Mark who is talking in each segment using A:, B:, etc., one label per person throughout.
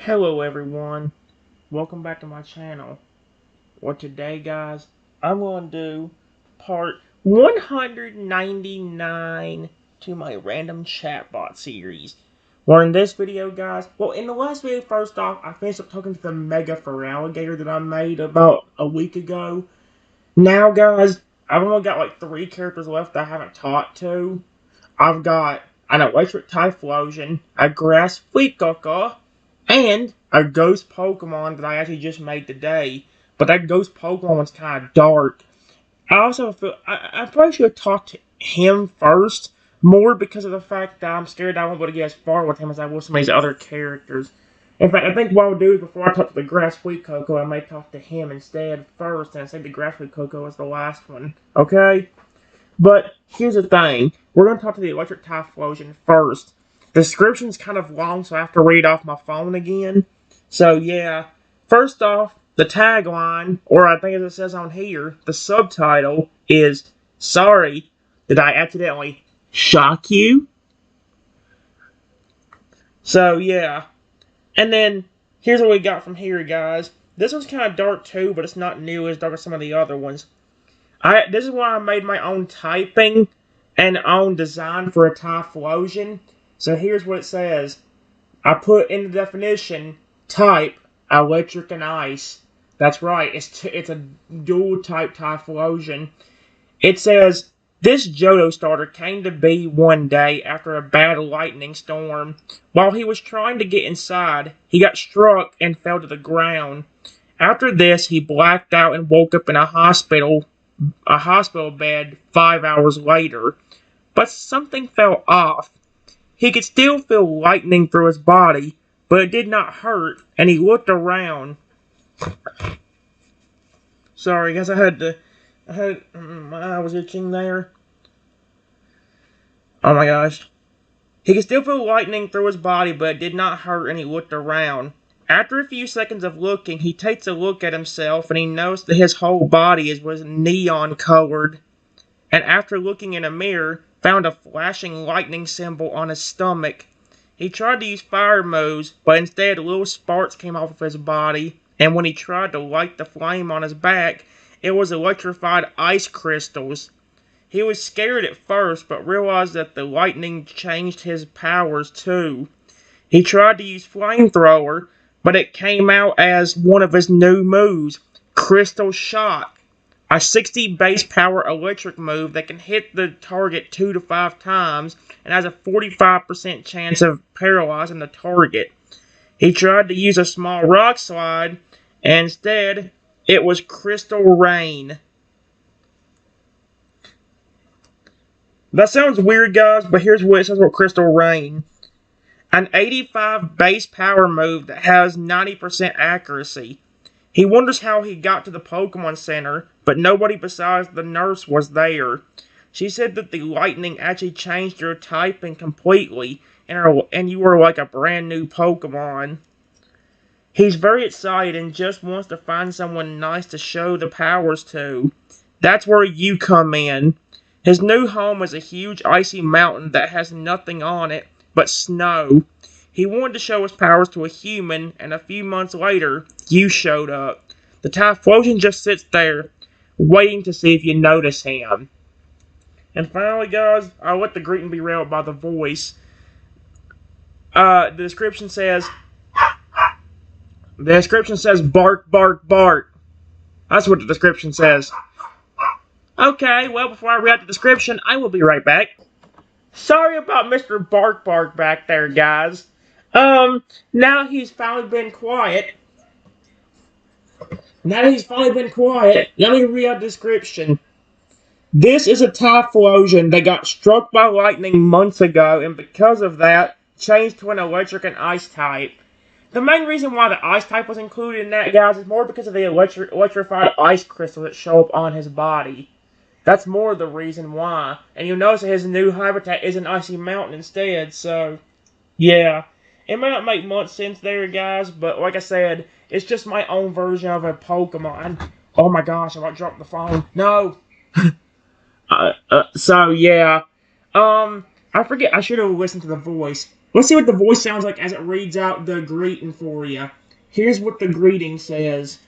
A: Hello everyone, welcome back to my channel. Well today guys, I'm going to do part 199 to my random chatbot series. Well in this video guys, in the last video first off, I finished up talking to the Mega Fur Alligator that I made about a week ago. Now guys, I've only got like 3 characters left that I haven't talked to. I've got an Electric Typlosion, a Grass Fleetcocker, and a ghost Pokemon that I actually just made today. But that ghost Pokemon was kind of dark. I also feel I probably should have talked to him first, more because of the fact that I'm scared I won't be able to get as far with him as I will some of these other characters. In fact, I think what I'll do is before I talk to the Grass Fleetcocker, I may talk to him instead first, and say the Grass Fleetcocker was the last one. Okay? But here's the thing. We're going to talk to the Electric Typlosion first. The description's kind of long, so I have to read off my phone again. So, yeah. First off, the tagline, or I think as it says on here, the subtitle is, "Sorry, did I accidentally shock you?" So, yeah. And then, here's what we got from here, guys. This one's kind of dark, too, but it's not nearly as dark as some of the other ones. This is why I made my own typing and own design for a Typlosion. So here's what it says. I put in the definition, type, electric and ice. That's right, it's a dual type Typlosion. It says, this Johto starter came to be one day after a bad lightning storm. While he was trying to get inside, he got struck and fell to the ground. After this, he blacked out and woke up in a hospital bed 5 hours later, but something fell off. He could still feel lightning through his body, but it did not hurt, and he looked around. Sorry, guys, my eye was itching there. Oh my gosh. He could still feel lightning through his body, but it did not hurt, and he looked around. After a few seconds of looking, he takes a look at himself, and he noticed that his whole body was neon colored. And after looking in a mirror, found a flashing lightning symbol on his stomach. He tried to use fire modes, but instead little sparks came off of his body, and when he tried to light the flame on his back, it was electrified ice crystals. He was scared at first, but realized that the lightning changed his powers too. He tried to use flamethrower, but it came out as one of his new moves, Crystal Shock, a 60 base power electric move that can hit the target 2 to 5 times and has a 45% chance of paralyzing the target. He tried to use a small rock slide, and instead, it was Crystal Rain. That sounds weird, guys, but here's what it says about Crystal Rain. An 85 base power move that has 90% accuracy. He wonders how he got to the Pokemon Center, but nobody besides the nurse was there. She said that the lightning actually changed your typing completely, and you were like a brand new Pokemon. He's very excited and just wants to find someone nice to show the powers to. That's where you come in. His new home is a huge icy mountain that has nothing on it but snow. He wanted to show his powers to a human, and a few months later, you showed up. The Typlosion just sits there, waiting to see if you notice him. And finally, guys, I'll let the greeting be read by the voice. The description says, bark, bark, bark. That's what the description says. Okay, well, before I read the description, I will be right back. Sorry about Mr. Bark Bark back there, guys. Now he's finally been quiet. Let me read out the description. This is a Typlosion that got struck by lightning months ago, and because of that, changed to an electric and ice type. The main reason why the ice type was included in that, guys, is more because of the electrified ice crystals that show up on his body. That's more the reason why. And you'll notice that his new habitat is an icy mountain instead, so yeah. It may not make much sense there, guys, but like I said, it's just my own version of a Pokemon. Oh my gosh, I might drop the phone. No! So, yeah. I forget, I should have listened to the voice. Let's see what the voice sounds like as it reads out the greeting for you. Here's what the greeting says.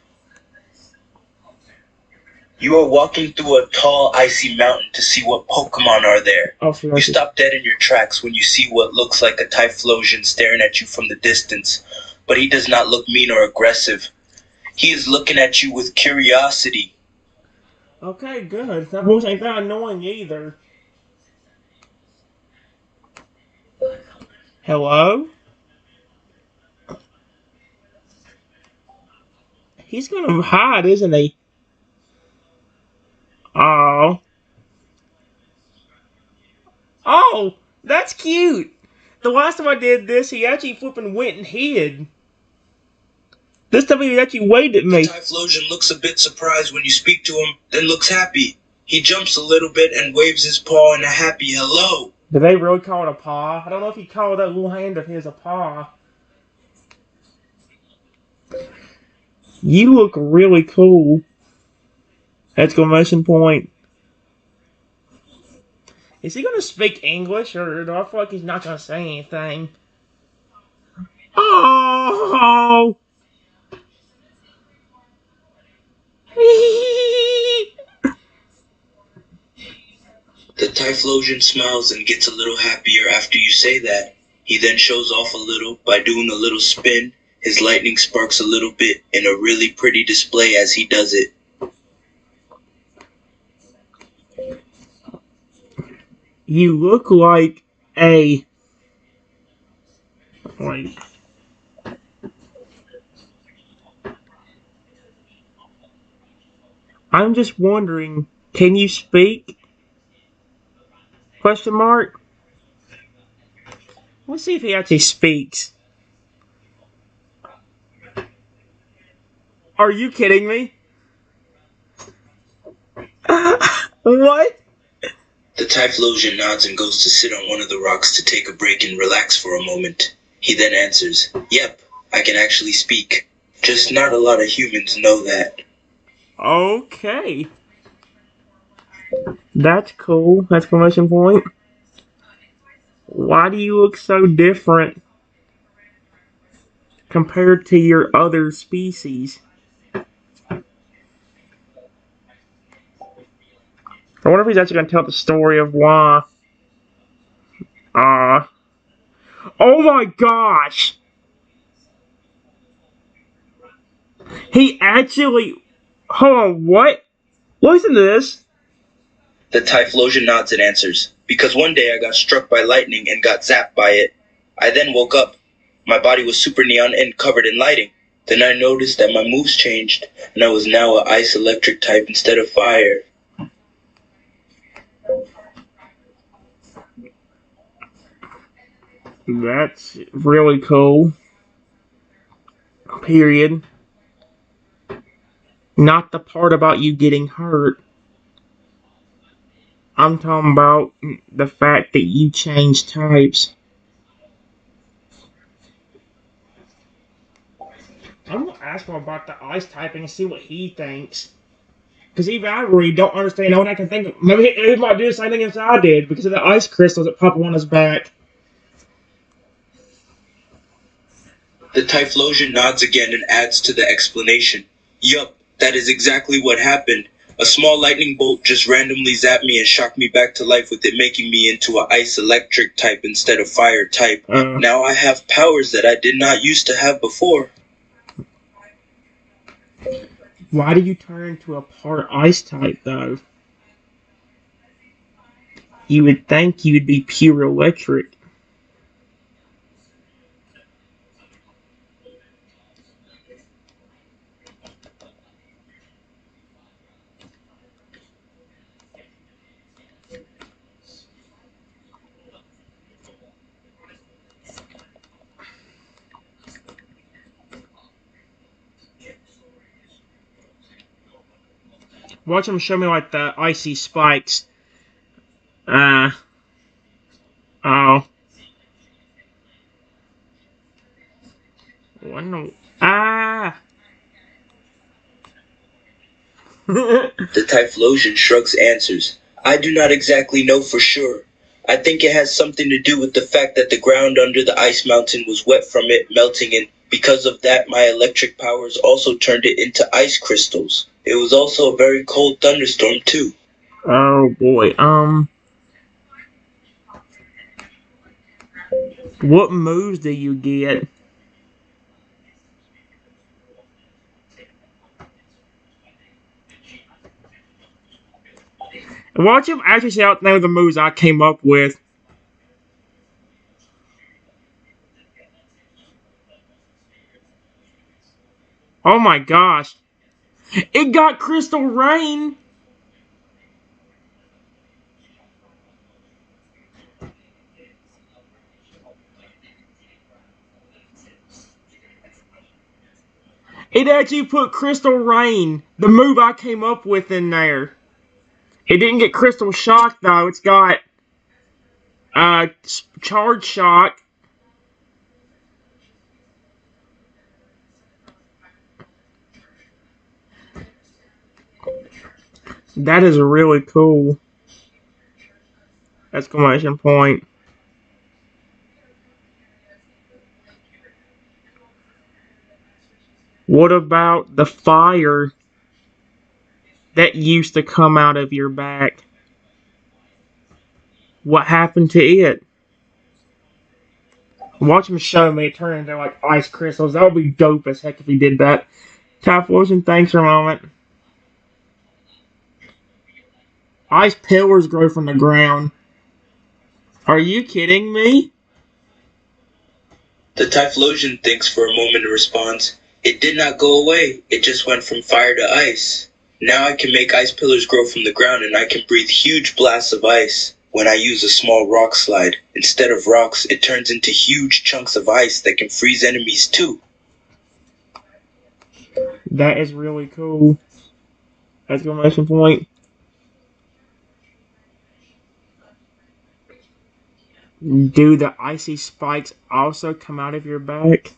B: You are walking through a tall, icy mountain to see what Pokemon are there.
A: Oh,
B: you stop dead in your tracks when you see what looks like a Typhlosion staring at you from the distance, but he does not look mean or aggressive. He is looking at you with curiosity.
A: Okay, good. That voice ain't that annoying either. Hello? He's gonna hide, isn't he? Oh. Oh, that's cute. The last time I did this, he actually flipping went and hid. This time he actually waved at me.
B: The Typhlosion looks a bit surprised when you speak to him, then looks happy. He jumps a little bit and waves his paw in a happy hello.
A: Did they really call it a paw? I don't know if he called that little hand of his a paw. You look really cool. Exclamation point. Is he gonna speak English, or do I feel like he's not gonna say anything? Oh!
B: The Typhlosion smiles and gets a little happier after you say that. He then shows off a little by doing a little spin. His lightning sparks a little bit in a really pretty display as he does it.
A: You look like a... Wait. I'm just wondering, can you speak? Question mark? Let's see if he actually speaks. Are you kidding me? What?
B: The Typhlosion nods and goes to sit on one of the rocks to take a break and relax for a moment. He then answers, "Yep, I can actually speak. Just not a lot of humans know that."
A: Okay. That's cool. Exclamation point. Why do you look so different compared to your other species? I wonder if he's actually going to tell the story of why. Oh my gosh! He actually... Hold on, what? Listen to this.
B: The Typhlosion nods and answers, "Because one day I got struck by lightning and got zapped by it. I then woke up. My body was super neon and covered in lighting. Then I noticed that my moves changed, and I was now an ice electric type instead of fire."
A: That's really cool. Period. Not the part about you getting hurt. I'm talking about the fact that you changed types. I'm gonna ask him about the ice typing and see what he thinks. Because even I really don't understand what I can think of. Maybe he might do the same thing as I did because of the ice crystals that pop on his back.
B: The Typhlosion nods again and adds to the explanation, "Yup, that is exactly what happened. A small lightning bolt just randomly zapped me and shocked me back to life, with it making me into an ice electric type instead of fire type. Now I have powers that I did not used to have before."
A: Why do you turn into a part ice type, though? You would think you'd be pure electric. Watch him show me like the icy spikes. Oh. What no?
B: The Typhlosion shrugs answers, "I do not exactly know for sure. I think it has something to do with the fact that the ground under the ice mountain was wet from it melting, and because of that, my electric powers also turned it into ice crystals. It was also a very cold thunderstorm, too.
A: Oh boy. What moves do you get? Watch him actually say out the name of the moves I came up with. Oh my gosh. It got Crystal Rain. It actually put Crystal Rain, the move I came up with, in there. It didn't get Crystal Shock though. It's got Charge Shock. That is really cool. Exclamation point. What about the fire that used to come out of your back? What happened to it? Watch him show me it turn into like ice crystals. That would be dope as heck if he did that. Typlosion, thanks for a moment. Ice pillars grow from the ground. Are you kidding me?
B: The Typhlosion thinks for a moment and responds, "It did not go away, it just went from fire to ice. Now I can make ice pillars grow from the ground and I can breathe huge blasts of ice. When I use a small rock slide, instead of rocks, it turns into huge chunks of ice that can freeze enemies too."
A: That is really cool. Exclamation point. Do the icy spikes also come out of your back?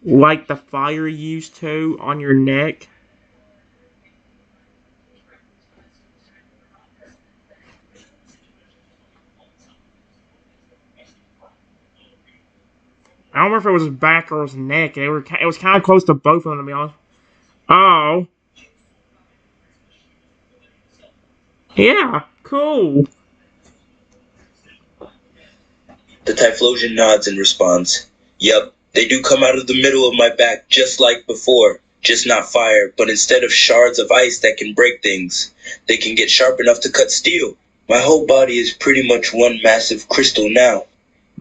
A: Like the fire used to on your neck? I don't remember if it was his back or his neck. It was kind of close to both of them, to be honest. Oh. Yeah, cool.
B: The Typhlosion nods and responds, "Yup, they do come out of the middle of my back just like before. Just not fire, but instead of shards of ice that can break things, they can get sharp enough to cut steel. My whole body is pretty much one massive crystal now."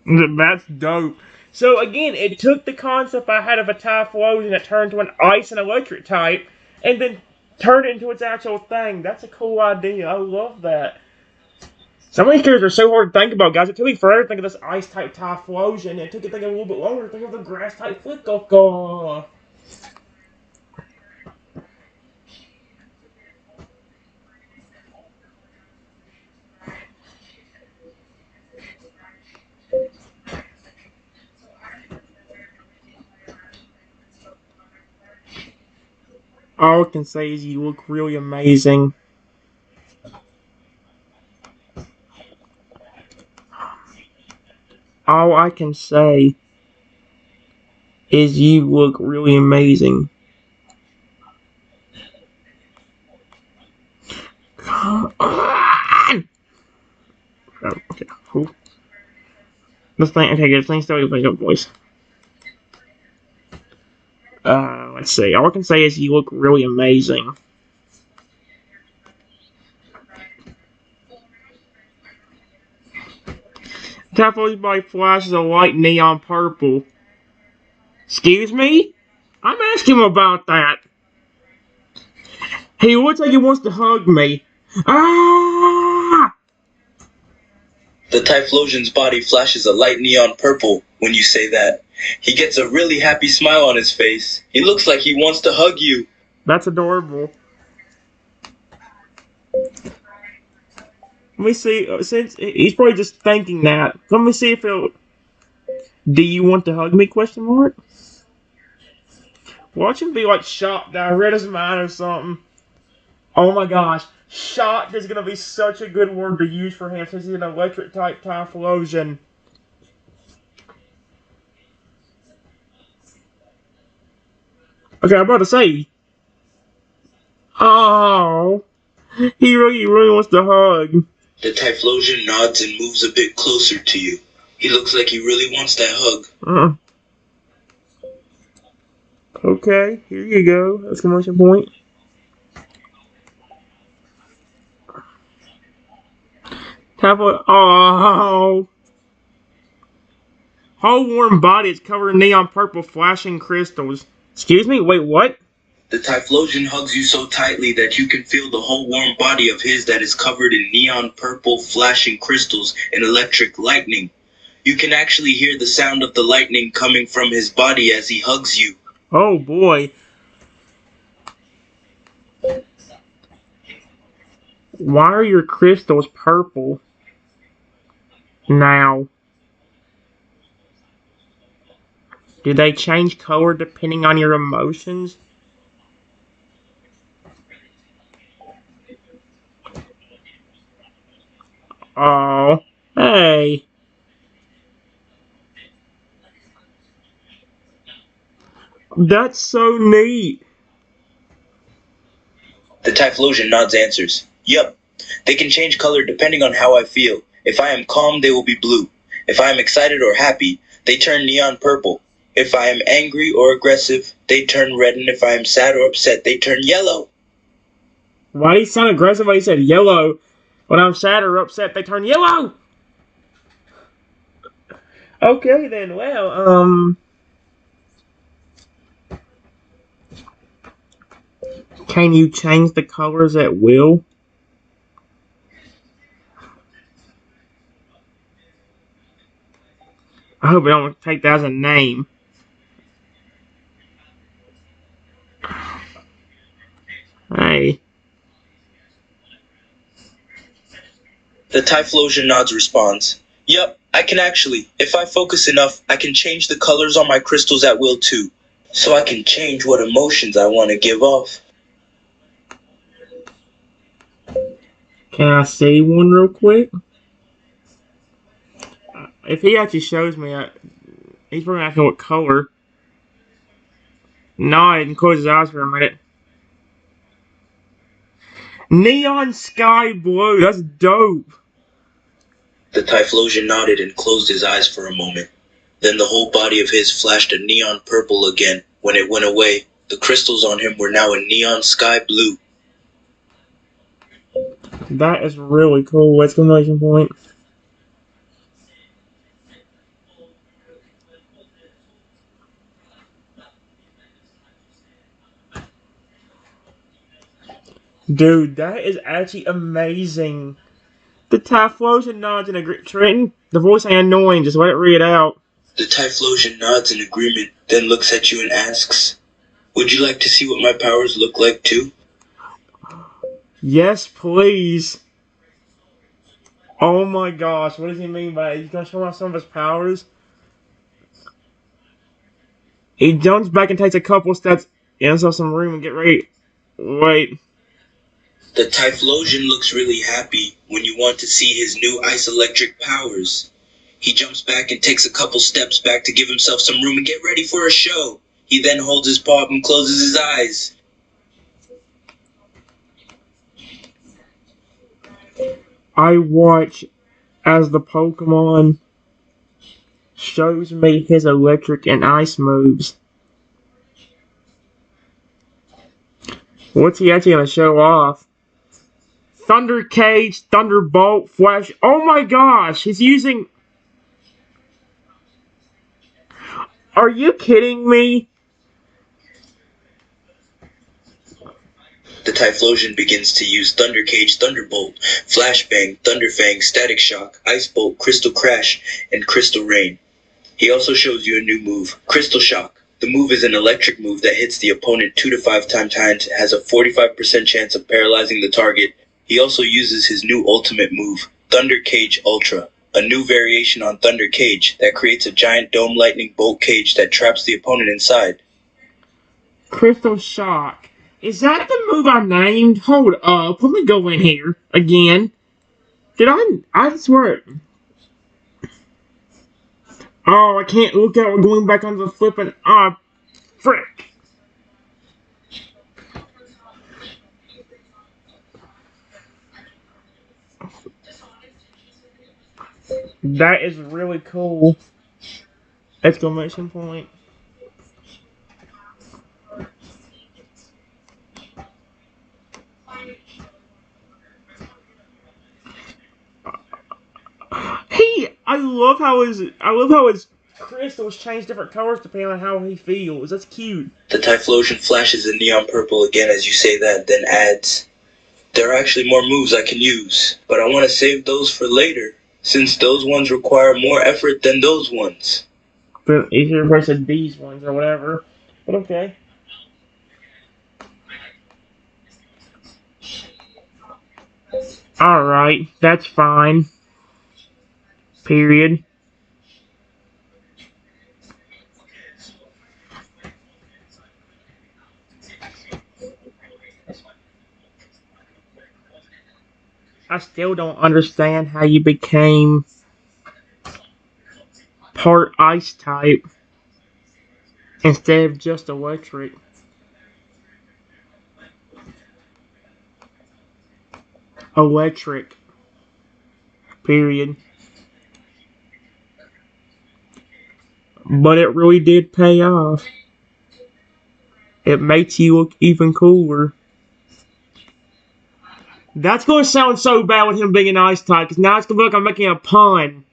A: That's dope. So again, it took the concept I had of a Typhlosion that turned to an ice and electric type, and then turned it into its actual thing. That's a cool idea. I love that. Some of these characters are so hard to think about, guys. It took me forever to think of this ice type Typhlosion. It took me thinking a little bit longer to think of the grass type Flicko. All I can say is you look really amazing. All I can say is you look really amazing. Come on! Oh, okay, cool. This thing, okay, good. This thing's still make up voice. Let's see. All I can say is you look really amazing. Typhoid's body flashes a light neon purple. Excuse me? I'm asking him about that. He looks like he wants to hug me. Ah!
B: The Typhlosion's body flashes a light neon purple when you say that. He gets a really happy smile on his face. He looks like he wants to hug you.
A: That's adorable. Let me see. Since he's probably just thinking that. Let me see if it'll. Do you want to hug me? Question mark. Watch him be like shocked that I read his mind or something. Oh my gosh. Shocked is gonna be such a good word to use for him since he's an electric type Typhlosion. Okay, I'm about to say. Oh, he really wants to hug.
B: The Typhlosion nods and moves a bit closer to you. He looks like he really wants that hug.
A: Okay, here you go. Exclamation point. Typhlosion. Oh. Whole warm body is covered in neon purple flashing crystals. Excuse me? Wait, what?
B: The Typhlosion hugs you so tightly that you can feel the whole warm body of his that is covered in neon purple flashing crystals and electric lightning. You can actually hear the sound of the lightning coming from his body as he hugs you.
A: Oh boy. Why are your crystals purple now? Do they change color depending on your emotions? Oh, hey. That's so neat.
B: The Typhlosion nods answers. Yup. They can change color depending on how I feel. If I am calm, they will be blue. If I am excited or happy, they turn neon purple. If I am angry or aggressive, they turn red, and if I am sad or upset, they turn yellow.
A: Why do you sound aggressive when he said yellow? When I'm sad or upset, they turn yellow! Okay then, well, can you change the colors at will? I hope I don't take that as a name. Hey.
B: The Typhlosion nods responds. Yup, I can actually. If I focus enough, I can change the colors on my crystals at will too. So I can change what emotions I want to give off.
A: Can I see one real quick? If he actually shows me, he's probably asking what color. No, I didn't close his eyes for a minute. Neon sky blue, that's dope.
B: The Typhlosion nodded and closed his eyes for a moment. Then the whole body of his flashed a neon purple again. When it went away, the crystals on him were now a neon sky blue.
A: That is really cool, exclamation point. Dude, that is actually amazing. The Typhlosion nods in agreement. Trenton, the voice ain't annoying, just let it read out.
B: The Typhlosion nods in agreement, then looks at you and asks, would you like to see what my powers look like too?
A: Yes, please. Oh my gosh, what does he mean by it? He's gonna show off some of his powers? He jumps back and takes a couple steps into some room and get ready. Wait.
B: The Typhlosion looks really happy when you want to see his new ice electric powers. He jumps back and takes a couple steps back to give himself some room and get ready for a show. He then holds his paw up and closes his eyes.
A: I watch as the Pokemon shows me his electric and ice moves. What's he actually gonna show off? Thunder Cage, Thunderbolt, Flash. Oh my gosh, he's using. Are you kidding me?
B: The Typhlosion begins to use Thunder Cage, Thunderbolt, Flashbang, Thunderfang, Static Shock, Ice Bolt, Crystal Crash, and Crystal Rain. He also shows you a new move, Crystal Shock. The move is an electric move that hits the opponent 2 to 5 times, has a 45% chance of paralyzing the target. He also uses his new ultimate move, Thunder Cage Ultra, a new variation on Thunder Cage that creates a giant dome lightning bolt cage that traps the opponent inside.
A: Crystal Shock. Is that the move I named? Hold up. Let me go in here again. Did I swear. Oh, I can't look out. We're going back onto the flipping. Ah, frick. That is really cool. Exclamation point. I love how his crystals change different colors depending on how he feels. That's cute.
B: The Typhlosion flashes in neon purple again as you say that, then adds, there are actually more moves I can use, but I want to save those for later, since those ones require more effort than those ones.
A: But easier versus these ones or whatever. But okay. Alright, that's fine. Period. I still don't understand how you became part ice type instead of just electric. Electric. Period. But it really did pay off. It makes you look even cooler. That's going to sound so bad with him being an ice type, because now it's going to look like I'm making a pun.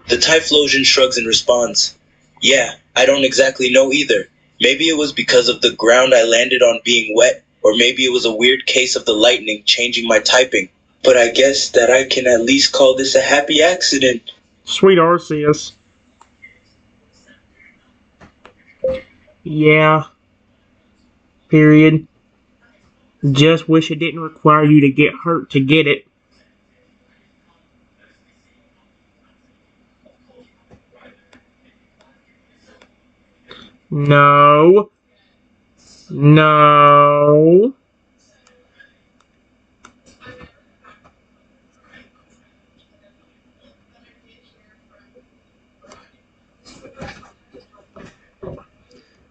B: The Typhlosion shrugs and responds, yeah, I don't exactly know either. Maybe it was because of the ground I landed on being wet, or maybe it was a weird case of the lightning changing my typing. But I guess that I can at least call this a happy accident.
A: Sweet Arceus. Yeah. Period. Just wish it didn't require you to get hurt to get it. No. No.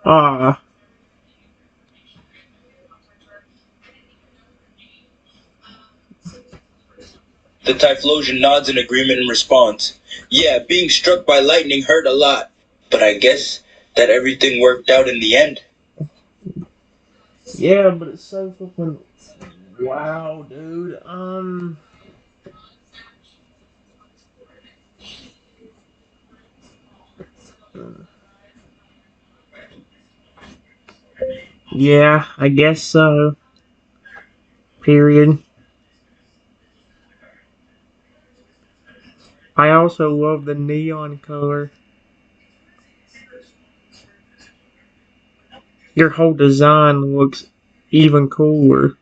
A: Ah.
B: The Typhlosion nods in agreement and responds, yeah, being struck by lightning hurt a lot, but I guess that everything worked out in the end.
A: Yeah, but it's so flippin' wow, dude. Yeah, I guess so. Period. I also love the neon color. Your whole design looks even cooler.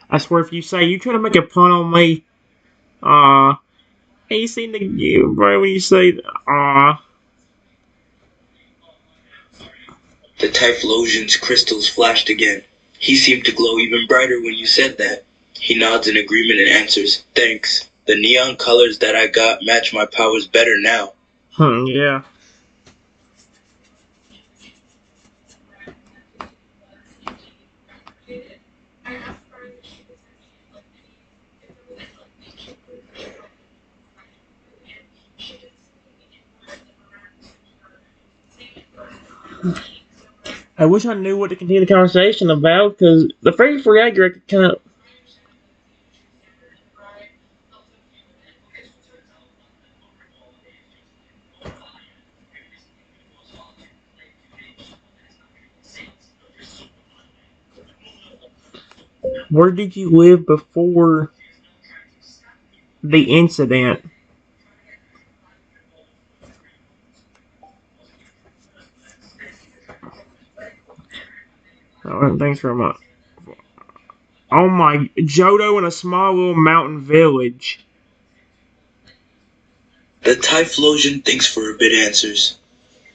A: I swear, if you say you try to make a pun on me, ain't you seen the bro when you say
B: The Typhlosion's crystals flashed again. He seemed to glow even brighter when you said that. He nods in agreement and answers, thanks. The neon colors that I got match my powers better now.
A: Yeah. I wish I knew what to continue the conversation about, because the phrase for accurate kind of. Where did you live before the incident? Oh, thanks very much. Oh my, Johto in a small little mountain village.
B: The Typhlosion thinks for a bit answers.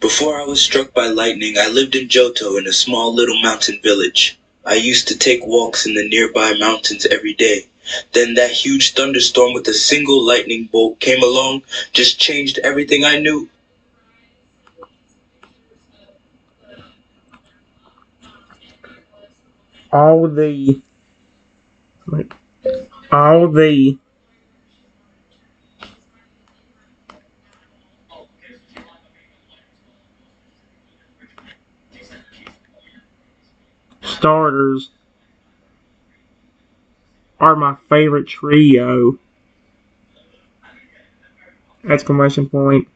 B: Before I was struck by lightning, I lived in Johto in a small little mountain village. I used to take walks in the nearby mountains every day. Then that huge thunderstorm with a single lightning bolt came along, just changed everything I knew.
A: All the, like, all the starters are my favorite trio! Exclamation point.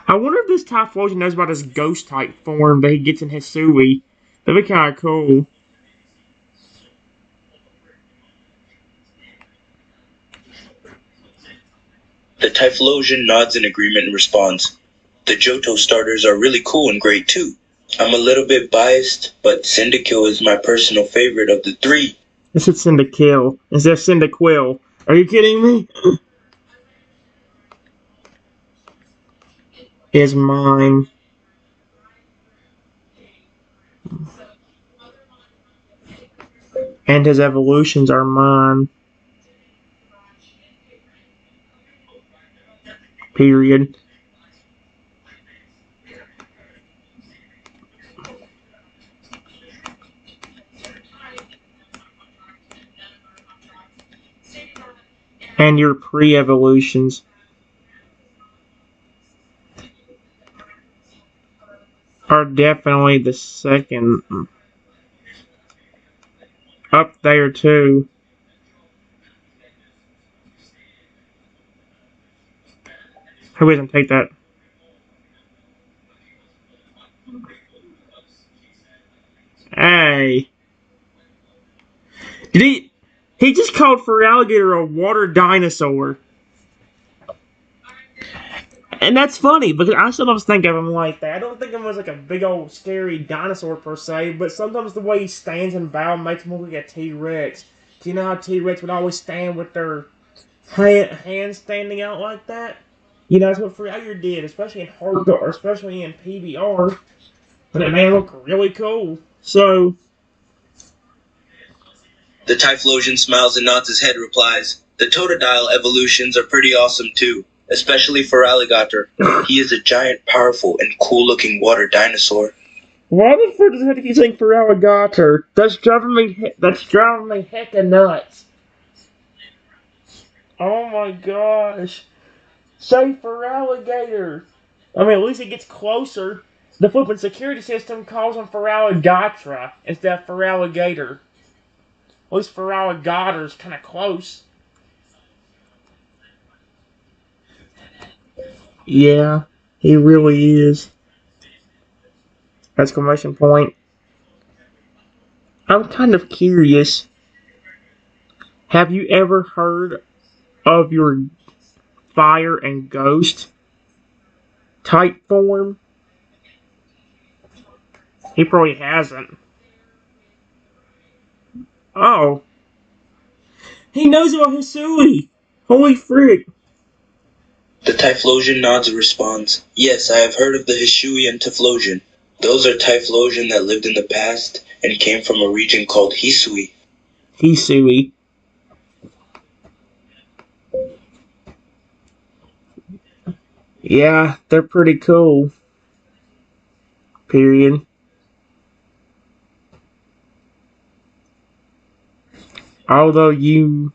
A: I wonder if this Typhlosion knows about his ghost type form that he gets in Hisui. That'd be kind of cool.
B: The Typhlosion nods in agreement and responds, "The Johto starters are really cool and great too. I'm a little bit biased, but Cyndaquil is my personal favorite of the three."
A: This is Cyndaquil instead of Cyndaquil. Are you kidding me? Is mine. And his evolutions are mine. Period. And your pre-evolutions are definitely the second. Up there too. Who doesn't take that? Hey. Did he just called Feraligatr a water dinosaur. And that's funny, because I sometimes think of him like that. I don't think of him as like a big old scary dinosaur per se, but sometimes the way he stands and bows makes him look like a T-Rex. Do you know how T-Rex would always stand with their hands standing out like that? You know, that's what Feraligatr did, especially in hardcore, especially in PBR. But it made him look really cool. So,
B: The Typhlosion smiles and nods his head, replies, "The Totodile evolutions are pretty awesome too, especially for Alligator. He is a giant, powerful, and cool-looking water dinosaur."
A: why the frick does it have to keep saying Feraligatr? That's driving me hecka nuts. Oh my gosh. Say Feraligatr. I mean, at least it gets closer. The flipping security system calls him Feraligatr instead of Feraligatr. At least Feraligator's kind of close. Yeah, he really is. Exclamation point. I'm kind of curious. Have you ever heard of your fire and ghost type form? He probably hasn't. Oh. He knows about Hisui! Holy frick.
B: The Typhlosion nods and responds, "Yes, I have heard of the Hisui and Typhlosion. Those are Typhlosion that lived in the past and came from a region called Hisui."
A: Hisui. Yeah, they're pretty cool. Period. Although you...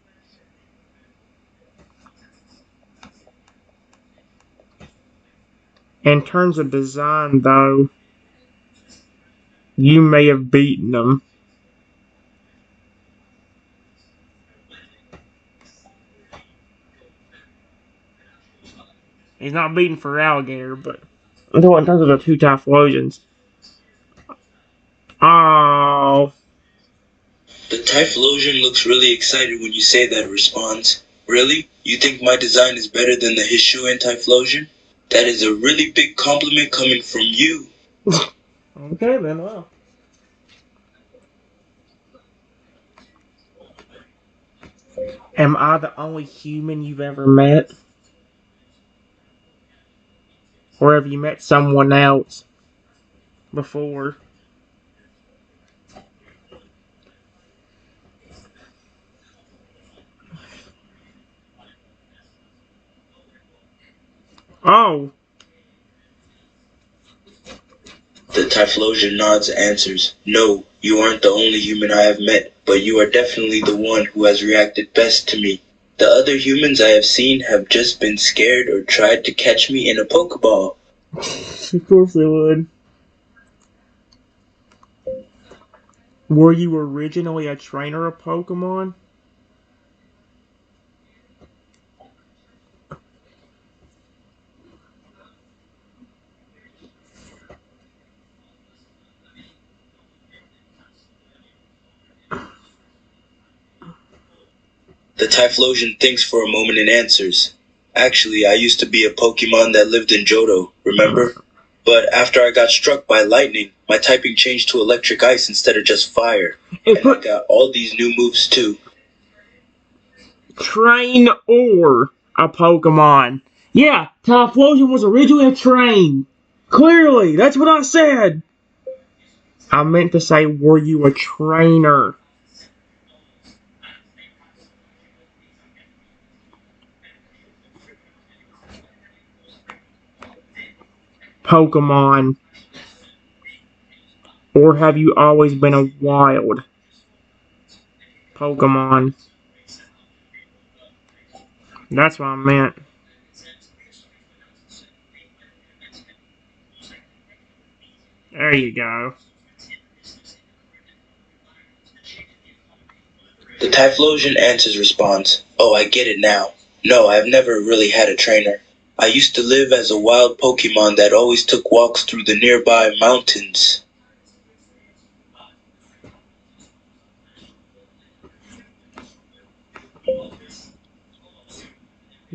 A: In terms of design, though, you may have beaten them. He's not beaten Feraligatr, but in terms of the two Typhlosions. Oh,
B: The Typhlosion looks really excited when you say that, responds, "Really? You think my design is better than the Hisui and Typhlosion? That is a really big compliment coming from you."
A: Okay, then, well. Am I the only human you've ever met? Or have you met someone else before? Oh,
B: The Typhlosion nods and answers, "No, you aren't the only human I have met, but you are definitely the one who has reacted best to me. The other humans I have seen have just been scared or tried to catch me in a Pokeball."
A: of course they would. Were you originally a trainer of Pokemon?
B: The Typhlosion thinks for a moment and answers, "Actually, I used to be a Pokemon that lived in Johto, remember? But after I got struck by lightning, my typing changed to electric ice instead of just fire. And I got all these new moves too."
A: Train or a Pokemon. Yeah, Typhlosion was originally a train. Clearly, that's what I said. I meant to say, were you a trainer? Pokemon. Or have you always been a wild Pokemon? That's what I meant. There you go.
B: The Typhlosion answers responds, "Oh, I get it now. No, I've never really had a trainer. I used to live as a wild Pokemon that always took walks through the nearby mountains."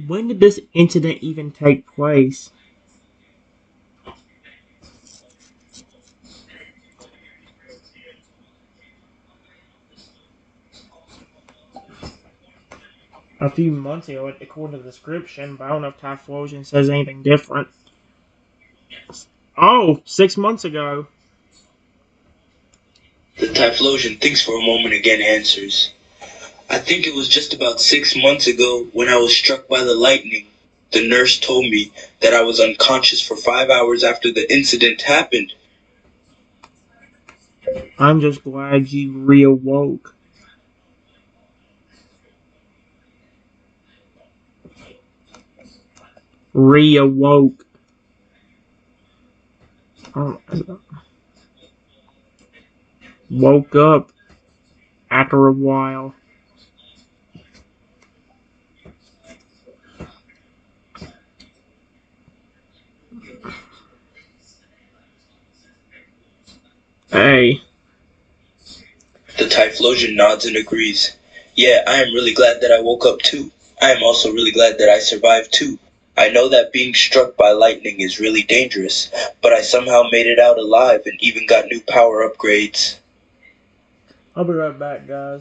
A: When did this incident even take place? A few months ago, according to the description, but I don't know if Typhlosion says anything different. Oh, 6 months ago.
B: The Typhlosion thinks for a moment again answers, "I think it was just about 6 months ago when I was struck by the lightning. The nurse told me that I was unconscious for 5 hours after the incident happened."
A: I'm just glad you reawoke. Reawoke. Oh, woke up after a while. Hey,
B: The Typhlosion nods and agrees. "Yeah, I am really glad that I woke up too. I am also really glad that I survived too. I know that being struck by lightning is really dangerous, but I somehow made it out alive and even got new power upgrades."
A: I'll be right back, guys.